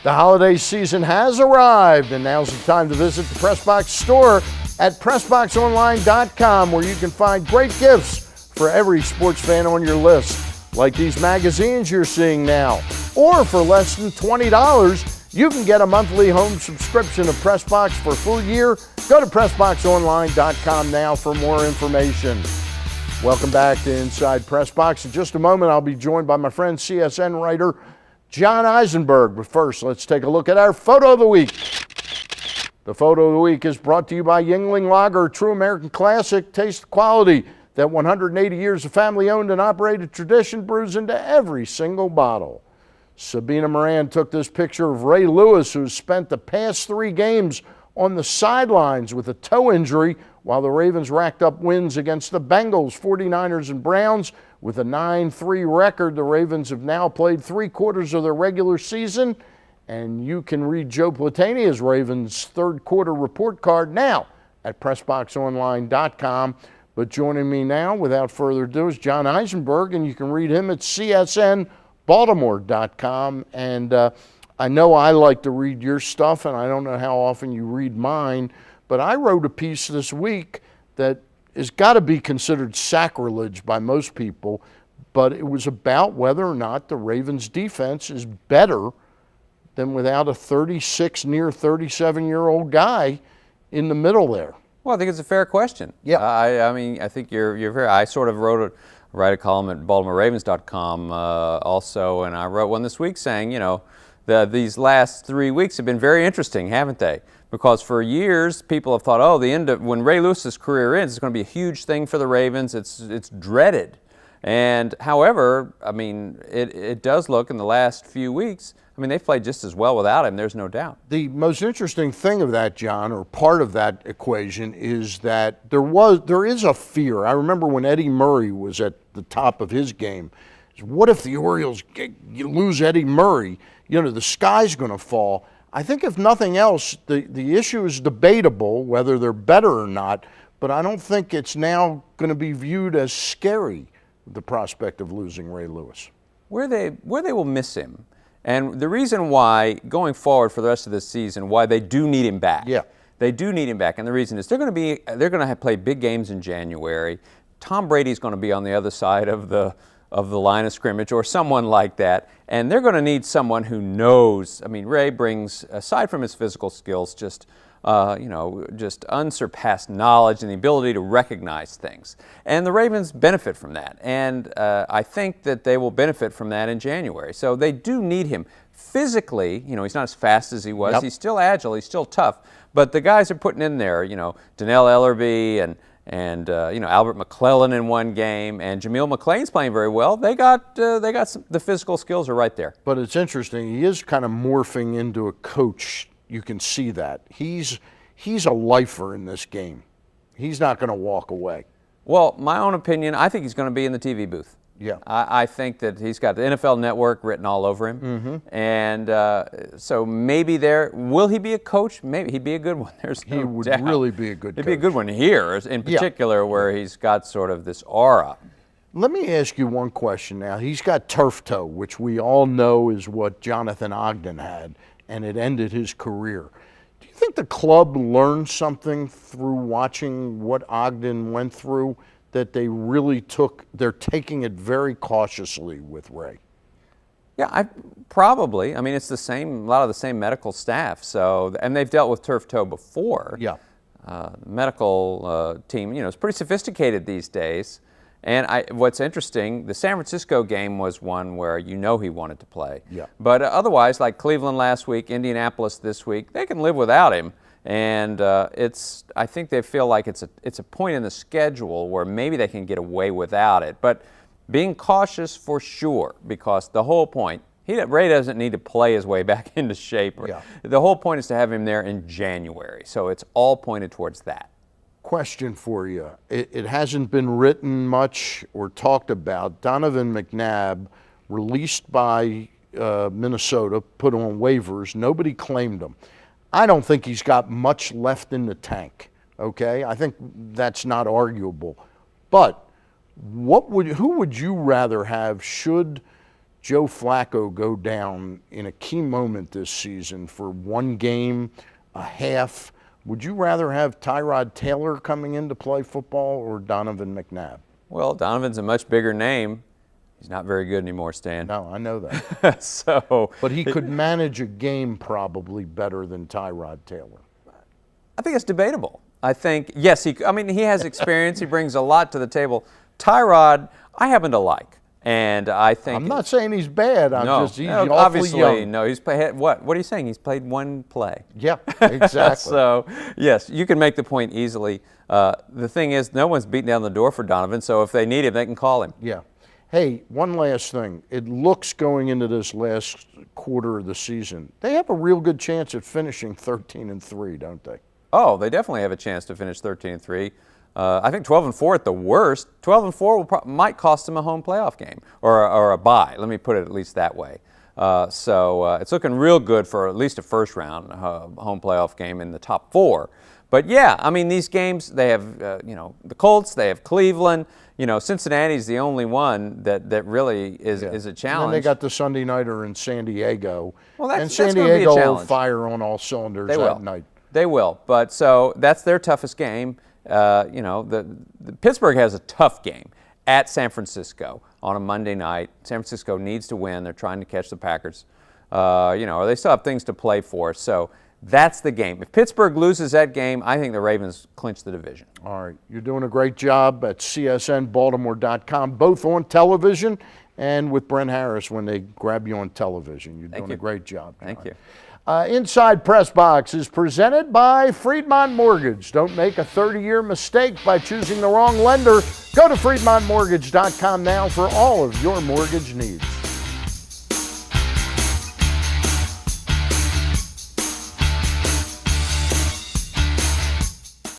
The holiday season has arrived, and now's the time to visit the PressBox store at PressBoxOnline.com, where you can find great gifts for every sports fan on your list, like these magazines you're seeing now. Or for less than $20, you can get a monthly home subscription of PressBox for a full year. Go to PressBoxOnline.com now for more information. Welcome back to Inside PressBox. In just a moment, I'll be joined by my friend CSN writer John Eisenberg. But first, let's take a look at our Photo of the Week. The Photo of the Week is brought to you by Yuengling Lager, true American classic, taste quality that 180 years of family-owned and operated tradition brews into every single bottle. Sabina Moran took this picture of Ray Lewis, who's spent the past 3 games on the sidelines with a toe injury, while the Ravens racked up wins against the Bengals, 49ers, and Browns. With a 9-3 record, the Ravens have now played 3/4 of their regular season, and you can read Joe Platania's Ravens third quarter report card now at PressBoxOnline.com. But joining me now, without further ado, is John Eisenberg, and you can read him at CSNBaltimore.com. And I know I like to read your stuff, and I don't know how often you read mine, but I wrote a piece this week that has got to be considered sacrilege by most people, but it was about whether or not the Ravens defense is better than without a 36, near 37-year-old guy in the middle there. Well, I think it's a fair question. Yeah. I mean, I think you're fair. I sort of write a column at BaltimoreRavens.com also, and I wrote one this week saying, you know, these last 3 weeks have been very interesting, haven't they? Because for years, people have thought, oh, the end of when Ray Lewis's career ends, it's going to be a huge thing for the Ravens. It's dreaded. And however, I mean, it does look in the last few weeks, I mean, they've played just as well without him, there's no doubt. The most interesting thing of that, John, or part of that equation, is that there is a fear. I remember when Eddie Murray was at the top of his game. What if the Orioles lose Eddie Murray? You know, the sky's going to fall. I think if nothing else, the issue is debatable whether they're better or not, but I don't think it's now going to be viewed as scary, the prospect of losing Ray Lewis. Where they will miss him, and the reason why, going forward for the rest of this season, why they do need him back. Yeah. They do need him back, and the reason is they're going to play big games in January. Tom Brady's going to be on the other side of the line of scrimmage, or someone like that, and they're going to need someone who knows. I mean, Ray brings, aside from his physical skills, just unsurpassed knowledge and the ability to recognize things. And the Ravens benefit from that, and I think that they will benefit from that in January. So they do need him. Physically, you know, he's not as fast as he was. Yep. He's still agile. He's still tough. But the guys are putting in there, you know, Donnell Ellerbe and Albert McClellan in one game, and Jameel McClain's playing very well. They got the physical skills are right there. But it's interesting. He is kind of morphing into a coach. You can see that he's a lifer in this game. He's not going to walk away. Well, my own opinion, I think he's going to be in the TV booth. Yeah. I think that he's got the NFL Network written all over him. Mm-hmm. And so maybe will he be a coach? Maybe he'd be a good one. There's no He would doubt. really be a good coach. He'd be a good one here, in particular, where he's got sort of this aura. Let me ask you one question now. He's got turf toe, which we all know is what Jonathan Ogden had, and it ended his career. Do you think the club learned something through watching what Ogden went through, that they're taking it very cautiously with Ray? Yeah, probably. I mean, it's a lot of the same medical staff. So, and they've dealt with turf toe before. Yeah. The medical team, you know, is pretty sophisticated these days. And what's interesting, the San Francisco game was one where you know he wanted to play. Yeah. But otherwise, like Cleveland last week, Indianapolis this week, they can live without him. And I think they feel like it's a point in the schedule where maybe they can get away without it. But being cautious for sure, because the whole point, Ray doesn't need to play his way back into shape. Yeah. The whole point is to have him there in January. So it's all pointed towards that. Question for you. It hasn't been written much or talked about. Donovan McNabb, released by Minnesota, put on waivers. Nobody claimed him. I don't think he's got much left in the tank, okay? I think that's not arguable. But who would you rather have should Joe Flacco go down in a key moment this season for one game, a half, would you rather have Tyrod Taylor coming in to play football or Donovan McNabb? Well, Donovan's a much bigger name. He's not very good anymore, Stan. No, I know that. So, but he could manage a game probably better than Tyrod Taylor. I think it's debatable. I think, yes, he has experience. He brings a lot to the table. Tyrod, I happen to like. And I think I'm not saying he's bad. He's obviously awfully young. No. He's played what? What are you saying? He's played one play. Yep, exactly. So yes, you can make the point easily. The thing is, no one's beating down the door for Donovan. So if they need him, they can call him. Yeah. Hey, one last thing. It looks going into this last quarter of the season, they have a real good chance at finishing 13-3, don't they? Oh, they definitely have a chance to finish 13-3. I think 12-4 at the worst. 12-4 might cost them a home playoff game or a bye. Let me put it at least that way. So it's looking real good for at least a first round home playoff game in the top 4. But yeah, I mean these games they have the Colts, they have Cleveland. Cincinnati's the only one that really is a challenge. And then they got the Sunday nighter in San Diego. Well, and San Diego will fire on all cylinders that night. They will. But so that's their toughest game. The Pittsburgh has a tough game at San Francisco on a Monday night. San Francisco needs to win. They're trying to catch the Packers. They still have things to play for. So that's the game. If Pittsburgh loses that game, I think the Ravens clinch the division. All right. You're doing a great job at csnbaltimore.com, both on television and with Brent Harris when they grab you on television. You're doing a great job. Thank you. Inside Press Box is presented by Friedmont Mortgage. Don't make a 30-year mistake by choosing the wrong lender. Go to friedmontmortgage.com now for all of your mortgage needs.